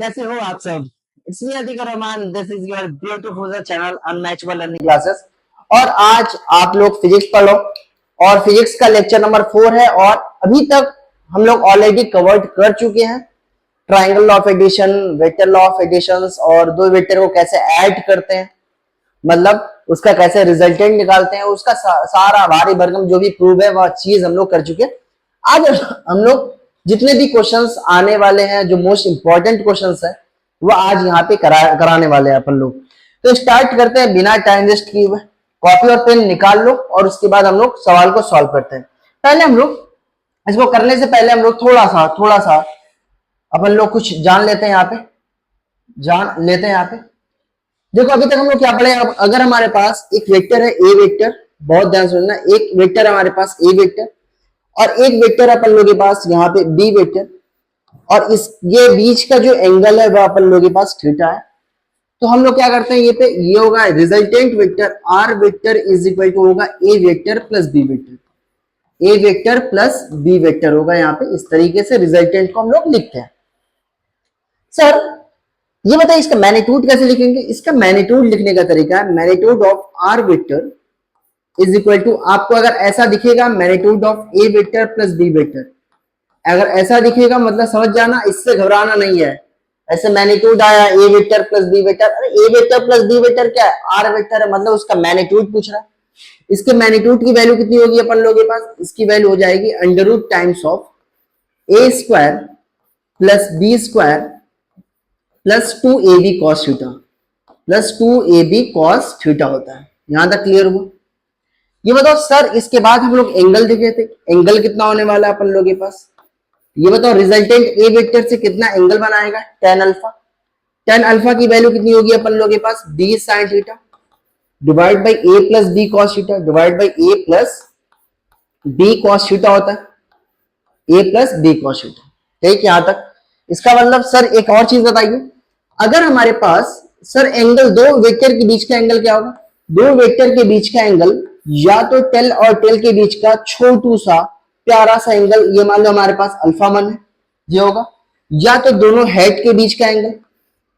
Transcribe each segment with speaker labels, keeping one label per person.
Speaker 1: कैसे हो आप सब? It's me Atiq Rahman, this is your beautiful channel unmatchable learning classes. और आज आप लोग फिजिक्स पढ़ो और फिजिक्स का लेक्चर नंबर 4 है। और अभी तक हम लोग ऑलरेडी कवर्ड कर चुके हैं triangle law of addition, vector law of additions और दो वेक्टर को कैसे ऐड करते हैं, मतलब उसका कैसे रिजल्टेंट निकालते हैं, उसका सारा भारी भरकम जो भी प्रूव है वह चीज हम लोग कर चुके हैं। आज हम लोग जितने भी क्वेश्चंस आने वाले हैं, जो मोस्ट इंपॉर्टेंट क्वेश्चंस है, वो आज यहाँ पे कराने वाले हैं अपन लोग। तो स्टार्ट करते हैं बिना टाइम वेस्ट किए हुए। कॉपी और पेन निकाल लो और उसके बाद हम लोग सवाल को सॉल्व करते हैं। पहले हम लोग इसको करने से पहले हम लोग थोड़ा सा अपन लोग कुछ जान लेते हैं। यहाँ पे देखो, अभी तक हम लोग क्या पढ़े। अगर हमारे पास एक वेक्टर है ए वेक्टर, बहुत ध्यान से सुनना, एक वेक्टर हमारे पास ए वेक्टर और एक वेक्टर अपन लोग के पास यहाँ पे बी वेक्टर, और इस ये बीच का जो एंगल है वह अपन लोग के पास थीटा है। तो हम लोग क्या करते हैं, ये होगा resultant vector R vector is equal to होगा A vector plus B vector. A vector plus B vector होगा यहाँ पे। इस तरीके से रिजल्टेंट को हम लोग लिखते हैं। सर ये बताइए इसका मैग्नीट्यूड कैसे लिखेंगे। इसका मैग्नीट्यूड लिखने का तरीका है magnitude of R vector is equal to, आपको अगर ऐसा दिखेगा magnitude of A vector plus B vector, अगर ऐसा दिखेगा मतलब समझ जाना, इससे घबराना नहीं है। ऐसे मैग्नीट्यूड आया ए वेक्टर प्लस बी वेक्टर, अरे ए वेक्टर प्लस बी वेक्टर क्या है, आर वेक्टर है, मतलब उसका मैग्नीट्यूड पूछ रहा है। इसके मैग्नीट्यूड की वैल्यू कितनी होगी अपन लोगों के पास, इसकी वैल्यू हो जाएगी under root times of A square plus B square plus 2ab cos theta plus 2ab cos theta होता है। यहां तक क्लियर हुआ। ये बताओ सर, इसके बाद हम लोग एंगल देखे थे, एंगल कितना होने वाला है अपन लोग के पास। ये बताओ रिजल्टेंट ए वेक्टर से कितना एंगल बनाएगा, tan अल्फा। tan अल्फा की वैल्यू कितनी होगी अपन लोग के पास, b sin theta divide by a plus b cos theta divide by a plus b cos theta होता है, a plus b cos theta. ठीक, यहां तक। इसका मतलब सर एक और चीज बताइए, अगर हमारे पास सर एंगल, दो वेक्टर के बीच का एंगल क्या होगा, दो वेक्टर के बीच का एंगल या तो टेल और टेल के बीच का छोटू सा प्यारा सा एंगल, ये मान लो हमारे पास अल्फा 1 है, ये होगा। या तो दोनों हेड के बीच का एंगल,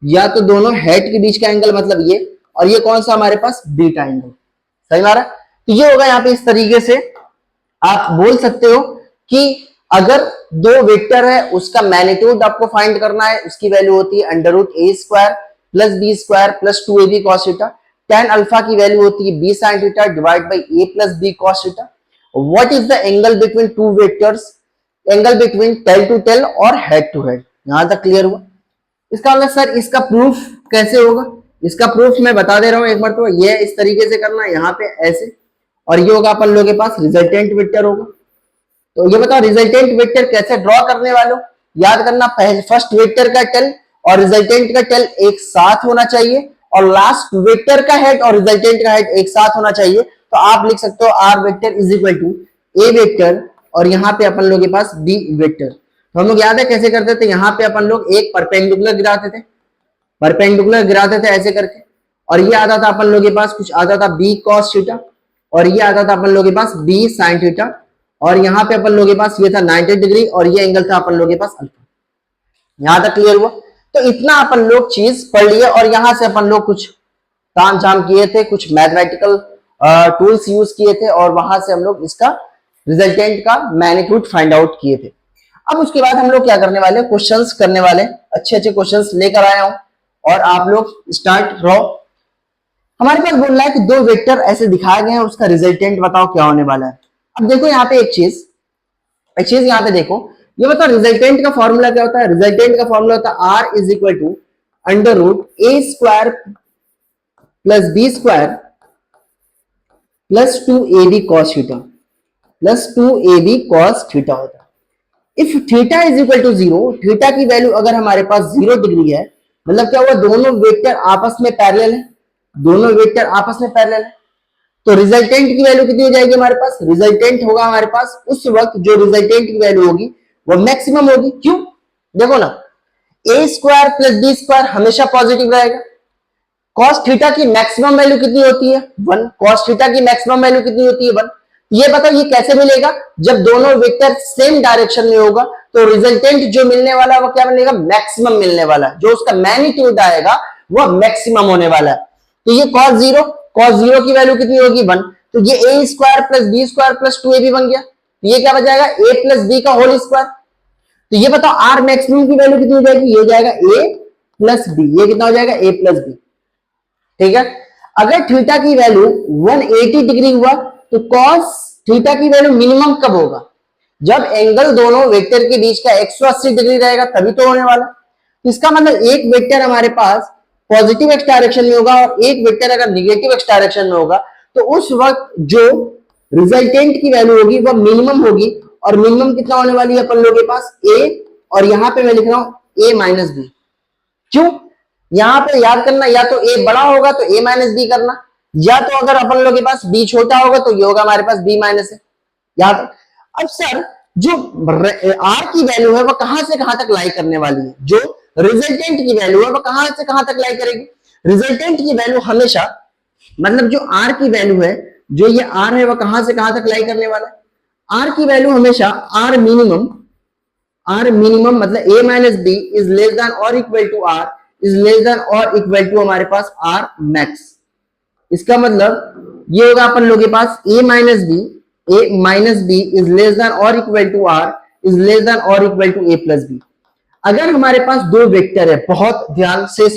Speaker 1: या तो दोनों हेड के बीच का एंगल मतलब ये, और ये कौन सा हमारे पास बीटा एंगल। सही मारा। तो ये होगा यहाँ पे। इस तरीके से आप बोल सकते हो कि अगर दो वेक्टर है उसका मैग्नीट्यूड आपको फाइंड करना है, उसकी वैल्यू होती है under root A square plus B square plus 2ab cos theta. tan alpha की वैल्यू होती है b sin theta divide by a plus b cos theta. What is the angle between two vectors, angle between tail to tail और head to head. यहां तक clear हुआ। इसका मतलब sir इसका प्रूफ कैसे होगा, इसका प्रूफ मैं बता दे रहा हूं एक बार। तो ये इस तरीके से करना, यहाँ पे ऐसे, और ये होगा अपन लोगों के पास रिजल्टेंट वेक्टर होगा। तो ये बताओ रिजल्टेंट वेक्टर कैसे ड्रॉ करने वालों, याद करना, पहले फर्स्ट वेक्टर का टेल और रिजल्टेंट का टेल एक साथ होना चाहिए, और लास्ट वेक्टर का हेड और रिजल्टेंट का हेड एक साथ होना चाहिए। तो आप लिख सकते हो R vector is equal to A vector और यहाँ पे अपन लोग के पास बी वेक्टर। तो हम लोग याद है कैसे करते थे, यहाँ पे अपन लोग एक परपेंडिकुलर गिराते थे ऐसे करके, और ये आता था अपन लोग के पास, कुछ आता था बी cos थीटा, और ये आता था अपन लोग के पास बी sin थीटा, और यहाँ पे अपन लोग के पास ये था 90 डिग्री और ये एंगल था अपन लोग के पास अल्फा। यहां तक क्लियर हुआ। तो इतना अपन लोग चीज पढ़ लिए, और यहां से अपन लोग कुछ काम झाम किए थे, कुछ मैथमेटिकल टूल्स यूज किए थे, और वहां से हम लोग इसका रिजल्टेंट का मैग्नीट्यूड फाइंड आउट किए थे। अब उसके बाद हम लोग क्या करने वाले, क्वेश्चंस करने वाले। अच्छे अच्छे क्वेश्चंस लेकर आया हूं और आप लोग स्टार्ट रहो। हमारे पास बोल रहा है कि दो वेक्टर ऐसे दिखाए गए हैं, उसका रिजल्टेंट बताओ क्या होने वाला है। अब देखो यहाँ पे एक चीज यहाँ पे देखो, ये बताओ रिजल्टेंट का फॉर्मूला क्या होता है। रिजल्टेंट का फॉर्मूला होता है R is equal to under root A square plus B square plus 2ab cos theta plus 2ab cos theta होता है। If theta is equal to 0, theta की वैल्यू अगर हमारे पास 0 डिग्री है, मतलब क्या हुआ, दोनों वेक्टर आपस में पैरेलल है, दोनों वेक्टर आपस में पैरेलल है। तो रिजल्टेंट की वैल्यू कितनी हो जाएगी हमारे पास, रिजल्टेंट होगा हमारे पास उस वक्त जो रिजल्टेंट की वैल्यू होगी वो मैक्सिमम होगी। क्यों, देखो ना, ए स्क्वायर प्लस बी स्क्वायर हमेशा पॉजिटिव रहेगा। cos थीटा की मैक्सिमम वैल्यू कितनी होती है 1, cos थीटा की मैक्सिमम वैल्यू कितनी होती है 1। ये बताओ ये कैसे मिलेगा, जब दोनों वेक्टर सेम डायरेक्शन में होगा तो रिजल्टेंट जो मिलने वाला है वो क्या मिलेगा, मैक्सिमम मिलने वाला है, जो उसका मैग्नीट्यूड आएगा वो मैक्सिमम होने वाला है। तो ये cos जीरो की वैल्यू कितनी होगी 1, तो ये a square plus B square plus 2ab बन गया, तो ये क्या बच जाएगा a प्लस बी का होल स्क्वायर। तो ये बताओ आर मैक्सिमम की वैल्यू कितनी हो जाएगी, ये हो जाएगा a प्लस बी, ये कितना हो जाएगा a प्लस बी, ठीक है। अगर थीटा की वैल्यू 180 डिग्री हुआ तो कॉस थीटा की वैल्यू मिनिमम कब होगा, जब एंगल दोनों वेक्टर के बीच का 180 डिग्री रहेगा तभी तो होने वाला। तो इसका मतलब एक वेक्टर हमारे पास पॉजिटिव एक्स डायरेक्शन में होगा और एक वेक्टर अगर निगेटिव एक्स डायरेक्शन में होगा तो उस वक्त जो रिजल्टेंट की वैल्यू होगी वह मिनिमम होगी, और मिनिमम कितना होने वाली है अपन लोगों के पास a, और यहां पे मैं लिख रहा हूं a माइनस बी। क्यों, यहां पे याद करना, या तो a बड़ा होगा तो a माइनस बी करना, या तो अगर अपन लोगों के पास b छोटा होगा तो ये होगा हमारे पास b माइनस है। याद, अब सर जो r की वैल्यू है वो कहां से कहां तक लाई करने वाली है, जो रिजल्टेंट की वैल्यू है वो कहां से कहां तक लाई करेगी। रिजल्टेंट की वैल्यू हमेशा, मतलब जो r की वैल्यू है, जो ये r है वो कहां से कहां तक लाई करने वाला है, r की वैल्यू हमेशा r मिनिमम मतलब a minus B is less than और equal to r is less than और इक्वल टू हमारे पास r मैक्स। इसका मतलब ये होगा अपन लोगों के पास a minus B is less than और equal to r is less than और equal to a plus B. अगर हमारे पास दो वेक्टर है, बहुत ध्यान से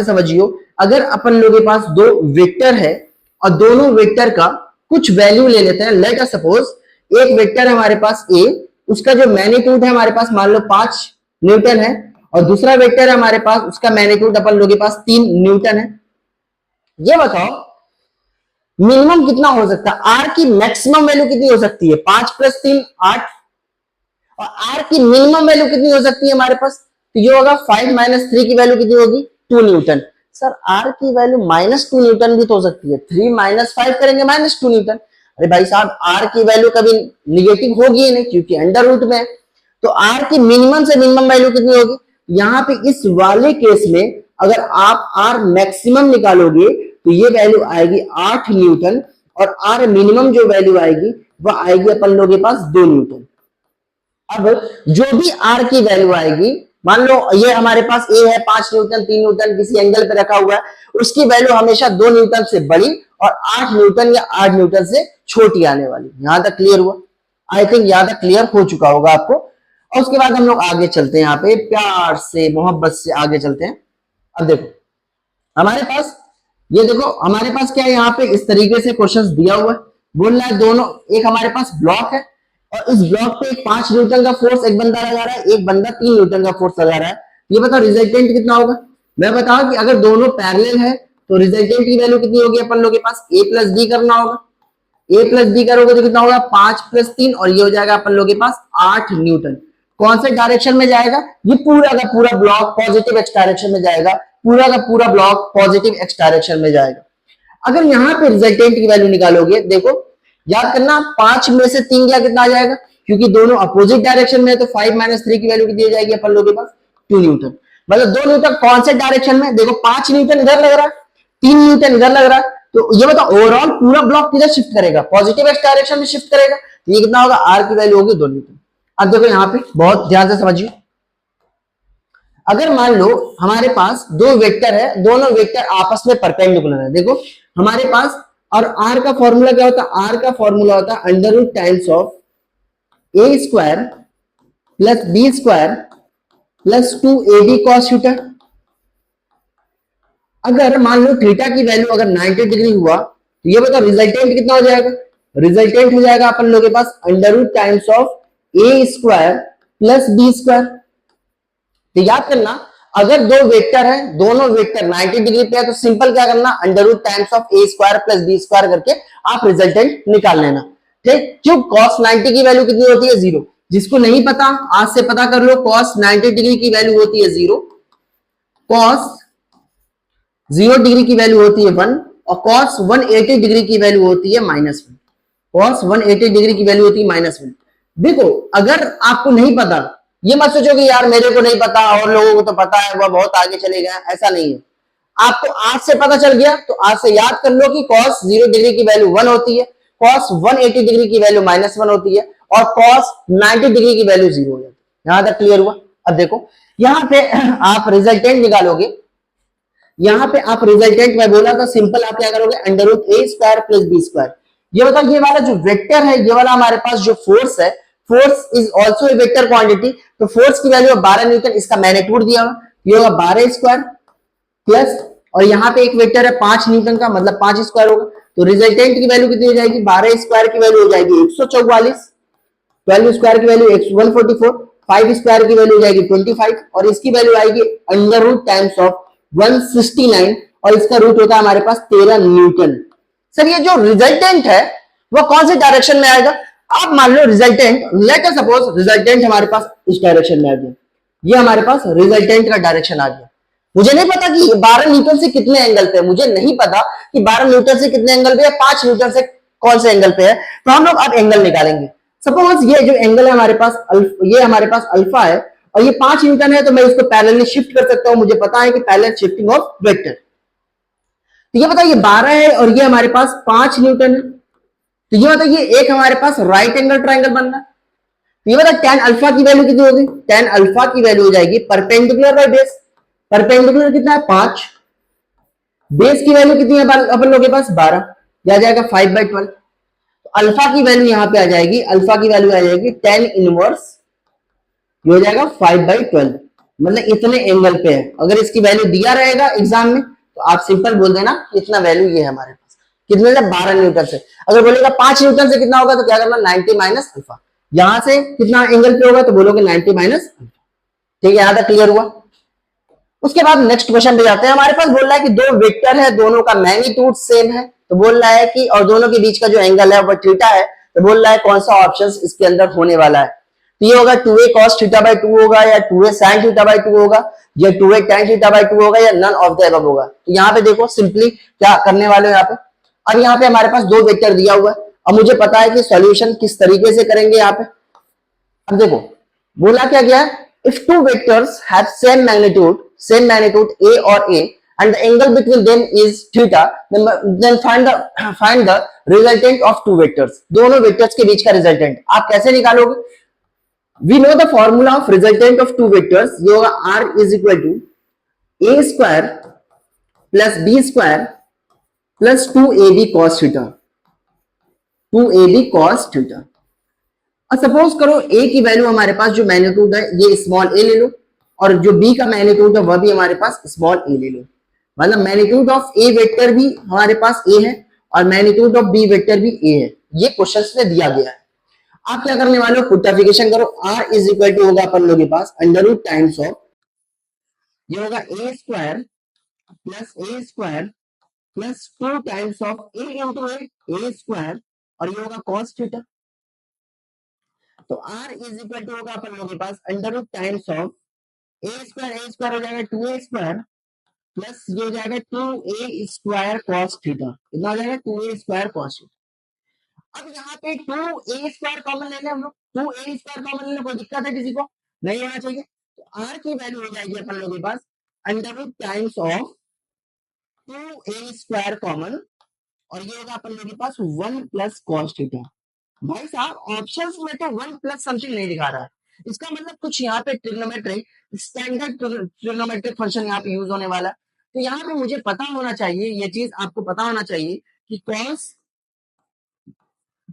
Speaker 1: समझियो, अगर अपन लोगों के पास दो वेक्टर है और दोनों वेक्टर का कुछ वैल्यू ले लेते हैं, लेट अस सपोज एक वेक्टर है हमारे पास a, उसका जो मैग्नीट्यूड है हमारे पास मान लो 5 न्यूटन है, और दूसरा वेक्टर है हमारे पास उसका मैग्नीट्यूड अपन लोगों के पास 3 न्यूटन है। ये बताओ मिनिमम कितना हो सकता है, आर की मैक्सिमम वैल्यू कितनी हो सकती है 5 प्लस 3 8, और आर की मिनिमम वैल्यू कितनी हो सकती है हमारे पास, तो ये होगा 5 माइनस 3 की वैल्यू कितनी होगी 2 न्यूटन। सर आर की वैल्यू -2 न्यूटन भी तो हो सकती है, 3 माइनस 5 करेंगे -2 न्यूटन। अरे भाई साहब आर की वैल्यू कभी निगेटिव होगी ही नहीं क्योंकि अंडर रूट में है, तो आर की मिनिमम से मिनिमम वैल्यू कितनी होगी, यहाँ पे इस वाले केस में अगर आप आर मैक्सिमम निकालोगे तो ये वैल्यू आएगी 8 न्यूटन, और आर मिनिमम जो वैल्यू आएगी वह आएगी अपन लोगों के पास 2 न्यूटन। अब जो भी आर की वैल्यू आएगी, मान लो ये हमारे पास ए है 5 न्यूटन 3 न्यूटन किसी एंगल पे रखा हुआ है, उसकी वैल्यू हमेशा 2 न्यूटन से बड़ी और 8 न्यूटन या 8 न्यूटन से छोटी आने वाली। यहां तक क्लियर हुआ, आई थिंक यहां तक क्लियर हो चुका होगा आपको। और उसके बाद हम लोग आगे चलते हैं, यहाँ पे प्यार से मोहब्बत से आगे चलते हैं। अब देखो हमारे पास, ये देखो हमारे पास क्या है, यहाँ पे इस तरीके से क्वेश्चन दिया हुआ है, बोल रहा है दोनों, एक हमारे पास ब्लॉक है और इस ब्लॉक पे 5 न्यूटन का फोर्स एक बंदा लगा रहा है, एक बंदा 3 न्यूटन का फोर्स लगा रहा है। ये बताओ रिजल्टेंट कितना होगा। मैं बताऊं कि अगर दोनों पैरेलल है तो रिजल्टेंट की वैल्यू कितनी होगी, अपन लोग के पास a प्लस बी करना होगा, a प्लस बी करोगे तो कितना होगा 5 प्लस 3, और ये हो जाएगा अपन लोग के पास 8 न्यूटन। कौन से डायरेक्शन में जाएगा, ये पूरा का पूरा ब्लॉक पॉजिटिव एक्स डायरेक्शन में जाएगा, पूरा का पूरा ब्लॉक पॉजिटिव एक्स डायरेक्शन में जाएगा। अगर यहाँ पे रिजल्टेंट की वैल्यू निकालोगे, देखो याद करना 5 में से 3 गया कितना आ जाएगा, क्योंकि दोनों अपोजिट डायरेक्शन में है तो 5 माइनस 3 की वैल्यू कितनी हो जाएगी अपन लोगों के पास 2 न्यूटन। मतलब 2 न्यूटन कौन से डायरेक्शन में, देखो 5 न्यूटन इधर लग रहा है 3 न्यूटन इधर लग रहा है, तो ये बताओ ओवरऑल पूरा ब्लॉक किधर शिफ्ट करेगा, पॉजिटिव एक्स डायरेक्शन में शिफ्ट करेगा, तो ये कितना होगा आर की वैल्यू होगी 2 न्यूटन। अब देखो यहाँ पे बहुत ध्यान से समझिए, अगर मान लो हमारे पास दो वेक्टर है, दोनों वेक्टर आपस में परपेंडिकुलर है, देखो हमारे पास, और आर का फॉर्मूला क्या होता है, आर का फॉर्मूला होता है under root times of A square plus B square plus 2ab cos theta. अगर मान लो थीटा की वैल्यू अगर 90 डिग्री हुआ तो ये बताओ रिजल्टेंट कितना हो जाएगा, रिजल्टेंट हो जाएगा अपन लोग के पास under root times of A square plus B square. तो याद करना अगर दो वेक्टर है, दोनों वेक्टर 90 डिग्री पे है तो सिंपल क्या करना under root times of A square plus B square करके आप रिजल्टेंट निकाल लेना। ठीक, क्यों cos 90 की वैल्यू कितनी होती है 0, जिसको नहीं पता आज से पता कर लो, cos 90 डिग्री की वैल्यू होती है 0, cos 0 डिग्री की वैल्यू होती है 1, और cos 180 डिग्री की वैल्यू होती है -1, cos 180 डिग्री की वैल्यू होती है -1। देखो अगर आपको नहीं पता, ये मत सोचो कि यार मेरे को नहीं पता और लोगों को तो पता है वह बहुत आगे चले गए, ऐसा नहीं है। आपको आज से पता चल गया तो आज से याद कर लो कि cos 0 डिग्री की वैल्यू 1 होती है, cos 180 डिग्री की वैल्यू -1 होती है और cos 90 डिग्री की वैल्यू 0 हो जाती है। यहां तक क्लियर हुआ? अब देखो यहां पे आप रिजल्टेंट निकालोगे, यहां पे आप रिजल्टेंट में बोला तो सिंपल आप क्या करोगे, √a² प्लस b²। ये बताओ ये वाला जो वेक्टर है, ये वाला हमारे पास जो फोर्स है, force is also a vector quantity, तो फोर्स की वैल्यू 12 न्यूटन, इसका मैग्नीट्यूड दिया हुआ, ये होगा 12² प्लस, और यहाँ पे एक वेक्टर है 5 न्यूटन का, मतलब 5² होगा, तो रिजल्टेंट की वैल्यू कितनी हो जाएगी, 12² की वैल्यू हो जाएगी 144, 12² की वैल्यू 144, 5² की वैल्यू हो जाएगी 25, और इसकी वैल्यू आएगी √10⁻169, और इसका रूट होता है हमारे पास 13 न्यूटन। सर ये जो रिजल्टेंट है वो कौन से डायरेक्शन में आएगा? आप मान लो resultant, let us suppose resultant हमारे पास इस डायरेक्शन में आ गया, ये हमारे पास रिजल्टेंट का डायरेक्शन आ गया। मुझे नहीं पता कि 12 न्यूटन से कितने एंगल पे है, मुझे नहीं पता कि 12 न्यूटन से कितने एंगल पे है, 5 न्यूटन से कौन से एंगल पे है, तो हम लोग अब एंगल निकालेंगे। सपोज ये जो एंगल है हमारे पास, ये हमारे पास अल्फा है और ये 5 न्यूटन है, तो मैं इसको पैरेलली शिफ्ट कर सकता हूं, मुझे पता है कि पैरेलल शिफ्टिंग ऑफ वेक्टर। तो ये बताइए 12 है और ये हमारे पास 5 न्यूटन है, तो ये बताइए एक हमारे पास राइट एंगल ट्राइंगल बन रहा है। तो ये बता tan अल्फा की वैल्यू कितनी होगी, tan अल्फा की वैल्यू हो जाएगी परपेंडिकुलर बाय बेस, परपेंडिकुलर कितना है 5, बेस की वैल्यू कितनी है अपन लोगों के पास 12, यह आ जाएगा 5/12, तो अल्फा की वैल्यू यहां पे आ जाएगी, अल्फा की वैल्यू आ जाएगी tan इनवर्स, ये हो जाएगा 5/12, मतलब इतने एंगल पे है। अगर इसकी वैल्यू दिया रहेगा एग्जाम में तो आप सिंपल बोल देना इतना वैल्यू ये है हमारे पास, कितने से 12 न्यूटन से। अगर बोलेगा 5 न्यूटन से कितना होगा तो क्या करना, 90 माइनस अल्फा, यहां से कितना एंगल पे होगा तो बोलोगे 90 माइनस अल्फा। ठीक है, यहां तक क्लियर हुआ? उसके बाद नेक्स्ट क्वेश्चन पे जाते हैं। हमारे पास बोल रहा है कि दो वेक्टर है, दोनों का मैग्नीट्यूड सेम है, तो बोल रहा है कि और दोनों के बीच का जो एंगल है वो थीटा है, तो बोल रहा है कौन सा ऑप्शन इसके अंदर होने वाला है। तो ये होगा 2a cos θ/2 होगा, या 2a sin θ/2 होगा, या 2a tan θ/2 होगा, या नन ऑफ द अबव होगा। तो यहाँ पे देखो सिंपली क्या करने वाले हो यहाँ पे, अब यहाँ पे हमारे पास दो वेक्टर दिया हुआ है, अब मुझे पता है कि सॉल्यूशन किस तरीके से करेंगे यहाँ पे। अब देखो बोला क्या गया है, if two vectors have same magnitude a or a and the angle between them is theta, then find the resultant of two vectors। दोनों वेक्टर्स के बीच का रिजल्टेंट आप कैसे निकालोगे? We know the formula of resultant of two vectors, ये होगा r is equal to a² plus b² plus 2ab cos theta, 2ab cos theta। अब suppose करो a की वैल्यू हमारे पास जो मैग्नीट्यूड है ये स्मॉल a ले लो, और जो b का मैग्नीट्यूड है वह भी हमारे पास स्मॉल a ले लो, मतलब मैग्नीट्यूड ऑफ a वेक्टर भी हमारे पास a है और मैग्नीट्यूड ऑफ b वेक्टर भी a है, ये क्वेश्चंस में दिया गया है। आप क्या करने वाले हो, पुटिफिकेशन करो, r इज इक्वल टू होगा अपन लोगों के पास अंडर रूट टाइम्स ऑफ, ये होगा a² plus a² plus 2 times of a into a² और ये होगा cos थीटा। तो r इज इक्वल टू होगा अपन लोगों के पास under root times of a² हो जाएगा 2a² प्लस ये हो जाएगा 2a² cos थीटा, कितना हो जाएगा 2a² cos थीटा। अब यहाँ पे 2a² कॉमन ले लें हम लोग, 2a² कॉमन ले लें, कोई दिक्कत है किसी को? नहीं होना चाहिए। तो r की वैल्यू हो जाएगी अपन लोगों के पास under root times of 2a² common, और ये होगा अपन लोगों के पास 1 प्लस cos थीटा। भाई साहब ऑप्शंस में तो 1 प्लस समथिंग नहीं दिखा रहा है, इसका मतलब कुछ यहाँ पे ट्रिग्नोमेट्रिक स्टैंडर्ड ट्रिग्नोमेट्रिक फंक्शन यहाँ पे यूज होने वाला है। तो यहाँ पे मुझे पता होना चाहिए, ये चीज आपको पता होना चाहिए कि cos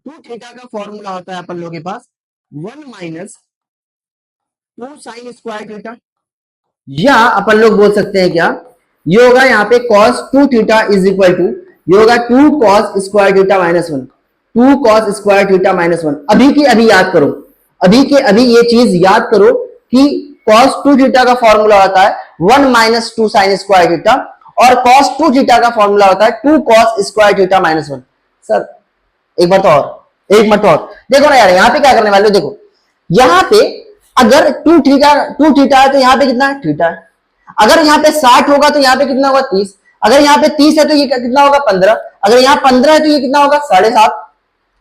Speaker 1: 2 थीटा का फॉर्मूला होता है अपन लोगों के पास 1 माइनस 2 साइन स्क्वायर थीटा, या अपन लोग बोल सकते हैं क्या, ये होगा यहाँ पे cos 2 theta is equal to, ये होगा 2 cos square theta minus 1, 2 cos square theta minus 1। अभी की अभी याद करो, अभी के अभी ये चीज याद करो कि cos 2 थीटा का फॉर्मूला होता है 1 माइनस 2 साइन स्क्वायर थीटा, और cos 2 थीटा का फॉर्मूला होता है 2 cos square theta minus 1। Sir एक बार तो और, एक मिनट और देखो ना यार, यहाँ पे क्या करने वाले हो, देखो यहाँ पे अगर 2 थीटा है तो यहाँ पे कितना है थीटा है, अगर यहाँ पे 60 होगा तो यहाँ पे कितना होगा 30, अगर यहाँ पे 30 है तो ये कितना होगा 15, अगर यहाँ 15 है तो ये कितना होगा 7.5,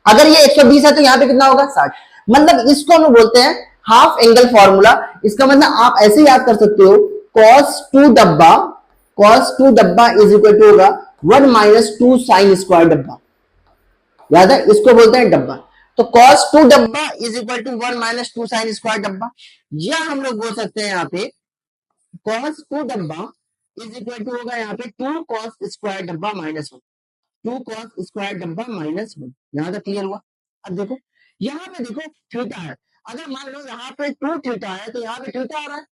Speaker 1: अगर ये 120 है तो यहाँ पे कितना होगा 60। मतलब इसको हम बोलते हैं हाफ एंगल फॉर्मूला। इसका मतलब आप ऐसे याद कर सकते हो cos 2 डब्बा इज इक्वल टू होगा 1 माइनस 2 साइन स्क्वायर डब्बा। याद है, इसको बोलते हैं डब्बा। तो cos 2 डब्बा is equal to 1 minus 2 sine square डब्बा, या हम लोग बोल सकते हैं यहाँ पे cos 2 डब्बा इज इक्वल टू होगा यहाँ पे 2 cos स्क्वायर डब्बा माइनस 1, 2 cos स्क्वायर डब्बा माइनस 1। यहाँ तक क्लियर हुआ। अब देखो यहाँ पे देखो थीटा है, अगर मान लो यहाँ पे 2 थीटा है तो यहाँ पे थीटा आ रहा है,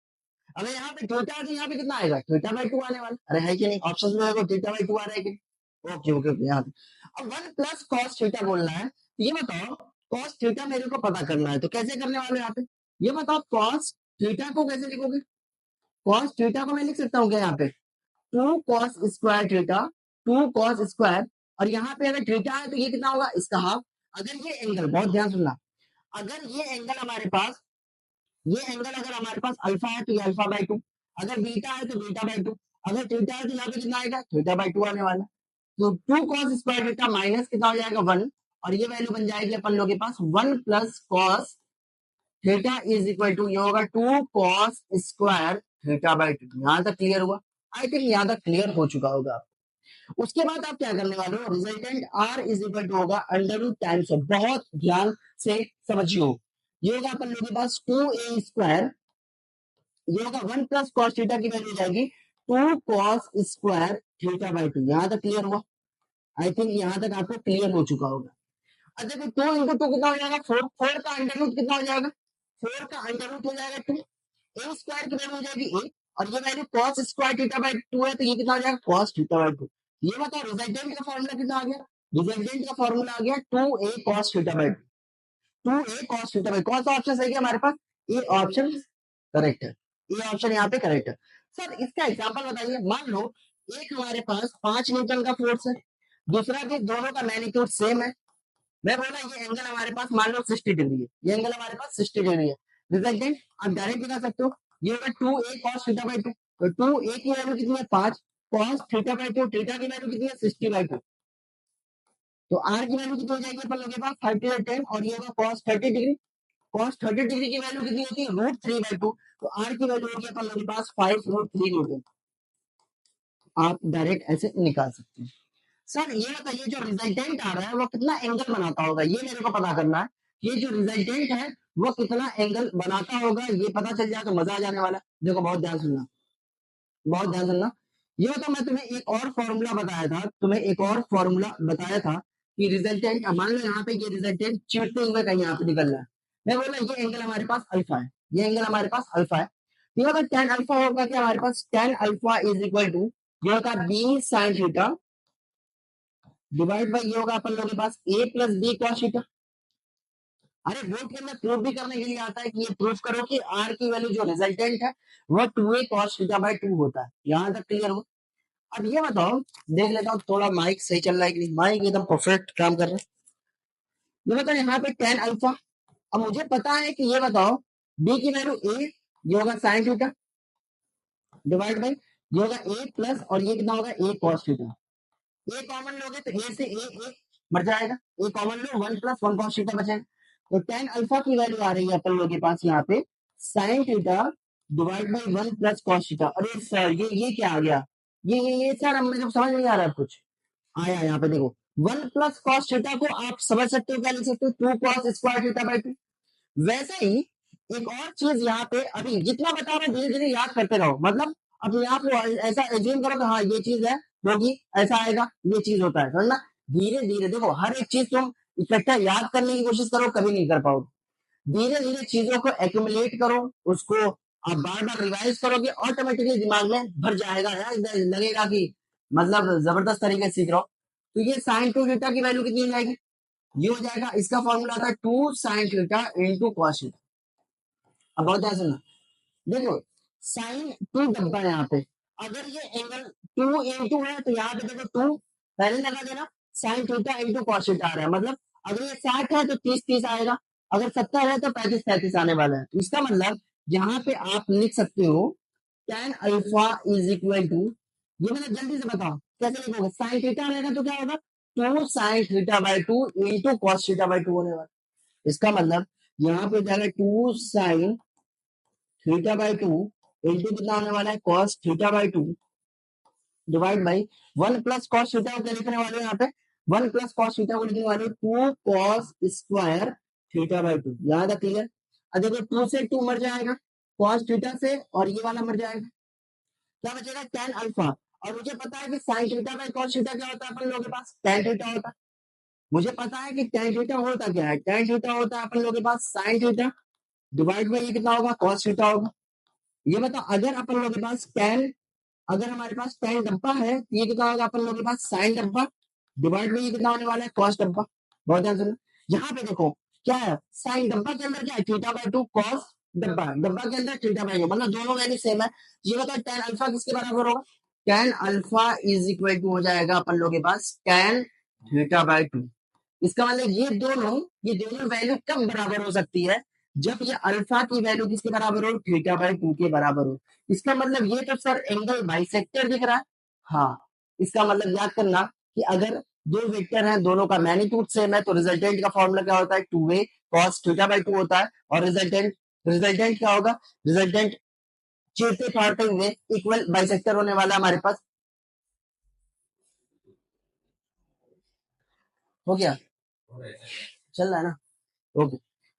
Speaker 1: अगर यहाँ पे थीटा है तो यहाँ पे कितना आएगा, थीटा बाई 2 आने वाला, अरे है कि नहीं, ऑप्शन में देखो थीटा बाई 2 आ रहा है कि नहीं? ओके ओके ओके, यहाँ पे अब 1 प्लस कॉस थीटा बोलना है, तो ये बताओ कॉस थीटा मेरे को पता करना है, तो कैसे करने वाले यहाँ पे, ये बताओ कॉस थीटा को कैसे लिखोगे, कॉस थीटा को मैं लिख सकता हूँ क्या यहाँ पे, 2 cos square theta, 2 cos square, और यहाँ पे अगर थीटा है तो ये कितना होगा, इसका हाफ। अगर ये एंगल, बहुत ध्यान सुनना, अगर ये एंगल हमारे पास, ये एंगल अगर हमारे पास अल्फा है तो ये अल्फा बाई 2, अगर बीटा है तो बीटा बाई 2, अगर थीटा है तो यहाँ पे कितना आएगा, थीटा बाई 2 आने वाला। तो 2 कॉस स्क्वायर थीटा माइनस कितना हो जाएगा 1, और ये वैल्यू बन जाएगी अपन लोगों के पास 1 plus cos theta is equal to, ये होगा 2 कॉस स्क्वायर थीटा बाई 2। यहाँ तक क्लियर हुआ, आई थिंक यहाँ तक क्लियर हो चुका होगा। उसके बाद आप क्या करने वाले हो, resultant R is equal to होगा अंडर रूट टाइम्स ऑफ, बहुत ध्यान से समझियो, ये होगा अपन लोगों के पास 2a स्क्वायर, ये होगा 1 प्लस कॉस थीटा की वैल्यू जाएगी 2 कॉस स्क्वायर थीटा बाई 2। यहाँ तक क्लियर हुआ, आई थिंक यहाँ तक आपको क्लियर हो चुका होगा। अब देखो 2 इंटू 2 कितना हो जाएगा 4, 4 का अंडर रूट कितना हो जाएगा, 4 का अंडर रूट हो जाएगा 2, ए स्क्वायर की वैल्यू हो जाएगी ए, और ये value cos square theta by 2 है, तो ये कितना हो जाएगा cos थीटा बाई 2। ये बताओ रिजल्टेंट का फॉर्मूला कितना आ गया, रिजल्टेंट का फॉर्मूला आ गया 2a cos theta by 2, 2a cos theta by, कौन सा ऑप्शन सही है हमारे पास, ए ऑप्शन करेक्ट है, ये ऑप्शन यहाँ पे करेक्ट है। सर इसका एग्जांपल बताइए, मान लो एक हमारे पास 5 न्यूटन का फोर्स है, दूसरा भी, दोनों का मैग्नीट्यूड सेम है, मैं बोला ये एंगल हमारे पास मान लो 60 डिग्री है, ये एंगल हमारे पास 60 डिग्री है, रिजल्टेंट आप डायरेक्ट दिखा सकते हो, ये होगा 2a cos थीटा बाई 2, तो 2a की वैल्यू कितनी है 5, cos थीटा बाई 2, थीटा की वैल्यू कितनी है 60 बाई 2, तो r की वैल्यू कितनी हो जाएगी अपन लोगों के पास 30 और 10, और ये होगा cos 30 डिग्री, cos 30 डिग्री की वैल्यू कितनी होती है रूट 3 बाई 2, तो r की वैल्यू होगी अपन लोगों के पास 5 रूट 3 न्यूटन, आप डायरेक्ट ऐसे निकाल सकते हैं। सर ये बताइए जो रिजल्टेंट आ रहा है वो कितना एंगल बनाता होगा, ये मेरे को पता करना है, ये जो रिजल्टेंट है वो कितना एंगल बनाता होगा, ये पता चल जाए तो मजा आ जाने वाला है। देखो बहुत ध्यान सुनना, बहुत ध्यान सुनना, ये तो मैं तुम्हें एक और फॉर्मूला बताया था, तुम्हें एक और फॉर्मूला बताया था कि रिजल्टेंट, मान लो यहाँ पे ये रिजल्टेंट चिड़ते हुए कहीं यहाँ पे निकल रहा है, मैं बोला ये एंगल हमारे पास अल्फा है, ये एंगल हमारे पास अल्फा है, तो अगर टेन अल्फा होगा क्या हमारे पास, tan alpha is equal to ये होगा B sine theta divide by ये होगा अपन लोगों के पास A plus B cos theta. अरे बोर्ड के अंदर प्रूफ भी करने के लिए आता है कि ये प्रूफ करो कि आर की वैल्यू जो रिजल्टेंट है वो 2a cos थीटा बाई 2 होता है। यहां तक क्लियर हो। अब ये बताओ, देख लेता हूँ थोड़ा माइक सही चल रहा है कि नहीं, माइक एकदम परफेक्ट काम कर रहा है। ये बताओ यहाँ पे टेन अल्फा, अब मुझे पता है कि ये बताओ बी की वैल्यू ए, ये होगा साइन थीटा डिवाइड बाई ये होगा ए प्लस, और ये कितना होगा ए cos थीटा, ए कॉमन लोगे तो ए से ए मर जाएगा, ए कॉमन लो 1 प्लस 1 cos थीटा बचेगा, तो टेन अल्फा की वैल्यू आ रही है अपन लोगों के पास यहाँ पे sign theta divide by 1 plus cos theta. अरे सर ये क्या आ गया, ये सर अब मुझे समझ नहीं आ रहा है कुछ आया यहाँ पे, देखो 1 प्लस cos थीटा को आप समझ सकते हो क्या लिख सकते हो 2 cos स्क्वायर थीटा बाई 2। वैसे ही एक और चीज यहाँ पे, अभी जितना बता रहा हूँ धीरे धीरे याद करते रहो, मतलब अपने आप को ऐसा एज्यूम करो कि हाँ ये चीज है, होगी ऐसा आएगा, ये चीज होता है, समझना। धीरे धीरे देखो हर एक चीज तुम इकट्ठा याद करने की कोशिश करो, कभी नहीं कर पाओगे। धीरे धीरे चीजों को एक्यूमुलेट करो, उसको आप बार बार रिवाइज करोगे, ऑटोमेटिकली दिमाग में भर जाएगा यार, लगेगा कि मतलब जबरदस्त तरीके से सीख रहा हो। तो ये साइन टू थीटा की वैल्यू कितनी हो जाएगी, ये हो जाएगा, इसका फॉर्मूला था 2 sign theta into cos theta. अब बहुत ध्यान सुनना, देखो साइन 2 डब्बा यहाँ पे, अगर ये एंगल 2 इंटू है तो यहाँ पे देखो 2 पहले लगा देना, sine theta into cos theta आ रहा है, मतलब अगर ये 60 है तो 30 30 आएगा, अगर 70 है तो 35 35 आने वाला है। तो इसका मतलब यहाँ पे आप लिख सकते हो tan alpha is equal to, ये मतलब जल्दी से बताओ कैसे लिखोगे, साइन थीटा रहेगा तो क्या होगा 2 sine theta by 2 into cos theta by 2 होने वाला। इसका मतलब यहाँ पे जाएगा 2 साइन थीटा बाई 2 इंटू कितना होने वाला है cos theta by 2 divide by 1 plus cos theta को क्या लिखने वाले हैं यहाँ पे 1 प्लस कॉस थीटा को लिखने वाले 2 कॉस स्क्वायर थीटा बाई 2, याद है क्लियर। अब देखो 2 से 2 मर जाएगा कॉस थीटा से, और ये वाला मर जाएगा, क्या बचेगा tan अल्फा। और मुझे पता है कि sin theta by cos theta क्या होता है अपन लोगों के पास, tan थीटा होता है। मुझे पता है कि tan थीटा होता क्या है, tan थीटा होता है अपन लोगों के पास sin थीटा डिवाइड बाई ये कितना होगा cos थीटा होगा। ये बताओ अगर अपन लोगों के पास tan, अगर हमारे पास tan डब्बा है तो ये कितना होगा अपन लोगों के पास sin डब्बा डिवाइड में ये कितना होने वाला है cos डब्बा। बहुत ध्यान सुनो, यहाँ पे देखो क्या है, sin डब्बा के अंदर क्या है थीटा बाई 2, cos डब्बा डब्बा के अंदर थीटा बाई 2, मतलब दोनों वैल्यू सेम है। ये बताओ tan अल्फा किसके बराबर होगा, tan alpha is equal to हो जाएगा अपन लोगों के पास tan थीटा बाई 2। इसका मतलब ये दोनों वैल्यू कब बराबर हो सकती है, जब ये अल्फा की वैल्यू किसके बराबर हो, थीटा बाई 2 के बराबर हो। इसका मतलब ये तो सर एंगल बाइसेक्टर दिख रहा है। हाँ, इसका मतलब याद करना कि अगर दो वेक्टर हैं दोनों का मैग्नीट्यूड सेम है तो रिजल्टेंट का फॉर्मूला क्या होता है, 2a cos थीटा बाई 2 होता है। और रिजल्टेंट रिजल्टेंट क्या होगा, रिजल्टेंट चीरते फाड़ते हुए इक्वल बाइसेक्टर होने वाला हमारे पास। हो गया, चल रहा है ना, ओके।